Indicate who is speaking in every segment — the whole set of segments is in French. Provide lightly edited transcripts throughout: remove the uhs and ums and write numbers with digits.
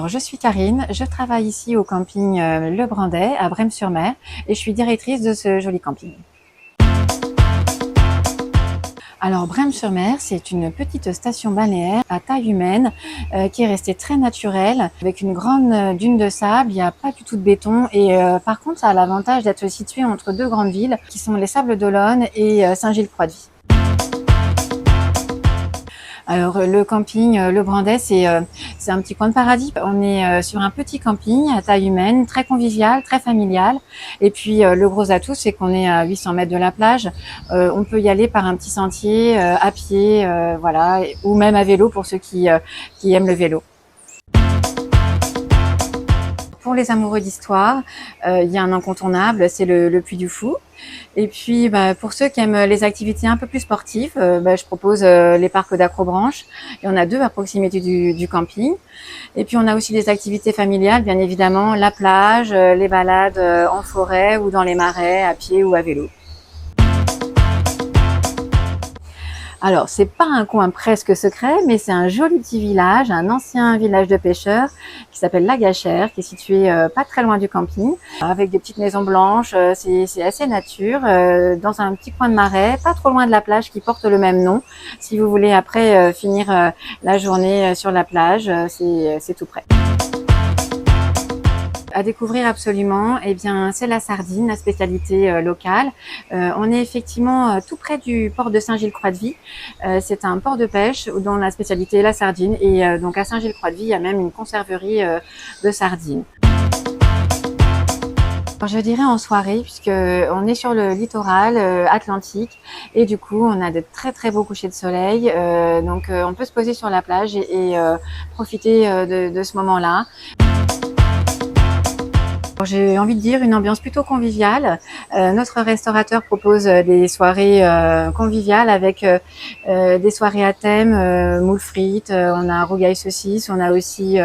Speaker 1: Alors, je suis Karine, je travaille ici au camping Le Brandet à Brême-sur-Mer et je suis directrice de ce joli camping. Alors, Brême-sur-Mer, c'est une petite station balnéaire à taille humaine qui est restée très naturelle avec une grande dune de sable. Il n'y a pas du tout de béton et par contre, ça a l'avantage d'être situé entre deux grandes villes qui sont les Sables d'Olonne et Saint-Gilles-Croix-de-Vie. Alors le camping Le Brandet, c'est un petit coin de paradis. On est sur un petit camping à taille humaine, très convivial, très familial. Et puis le gros atout, c'est qu'on est à 800 mètres de la plage. On peut y aller par un petit sentier, à pied, voilà, ou même à vélo pour ceux qui aiment le vélo. Pour les amoureux d'histoire, il y a un incontournable, c'est le Puy du Fou. Et puis, pour ceux qui aiment les activités un peu plus sportives, je propose les parcs d'Acrobranche. Il y en a 2 à proximité du camping. Et puis, on a aussi des activités familiales, bien évidemment, la plage, les balades en forêt ou dans les marais, à pied ou à vélo. Alors, c'est pas un coin presque secret, mais c'est un joli petit village, un ancien village de pêcheurs qui s'appelle La Gâchère, qui est situé pas très loin du camping, avec des petites maisons blanches. C'est assez nature, dans un petit coin de marais, pas trop loin de la plage qui porte le même nom. Si vous voulez après finir la journée sur la plage, c'est tout près. À découvrir absolument, eh bien, c'est la sardine, la spécialité locale. On est effectivement tout près du port de Saint-Gilles-Croix-de-Vie. C'est un port de pêche dont la spécialité est la sardine. Et donc à Saint-Gilles-Croix-de-Vie, il y a même une conserverie de sardines. Alors, je dirais en soirée, puisque on est sur le littoral atlantique et du coup on a de très très beaux couchers de soleil. Donc on peut se poser sur la plage et profiter de ce moment-là. J'ai envie de dire une ambiance plutôt conviviale. Notre restaurateur propose des soirées conviviales avec des soirées à thème, moules frites, on a rougail saucisse, on a aussi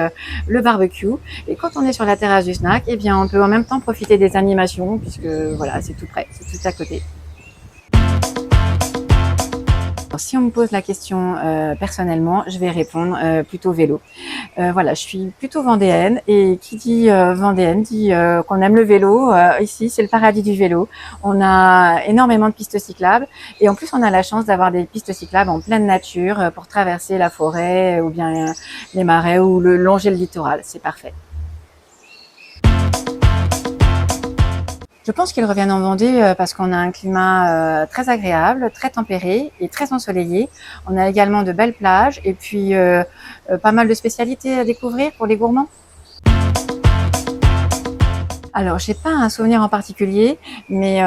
Speaker 1: le barbecue. Et quand on est sur la terrasse du snack, eh bien on peut en même temps profiter des animations puisque voilà, c'est tout près, c'est tout à côté. Alors, si on me pose la question personnellement, je vais répondre plutôt vélo. Voilà, je suis plutôt vendéenne et qui dit vendéenne dit qu'on aime le vélo. Ici, c'est le paradis du vélo. On a énormément de pistes cyclables et en plus, on a la chance d'avoir des pistes cyclables en pleine nature pour traverser la forêt ou bien les marais ou longer le littoral. C'est parfait. Je pense qu'ils reviennent en Vendée parce qu'on a un climat très agréable, très tempéré et très ensoleillé. On a également de belles plages et puis pas mal de spécialités à découvrir pour les gourmands. Alors, j'ai pas un souvenir en particulier, mais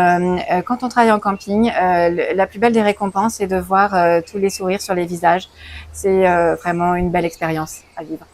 Speaker 1: quand on travaille en camping, la plus belle des récompenses, c'est de voir tous les sourires sur les visages. C'est vraiment une belle expérience à vivre.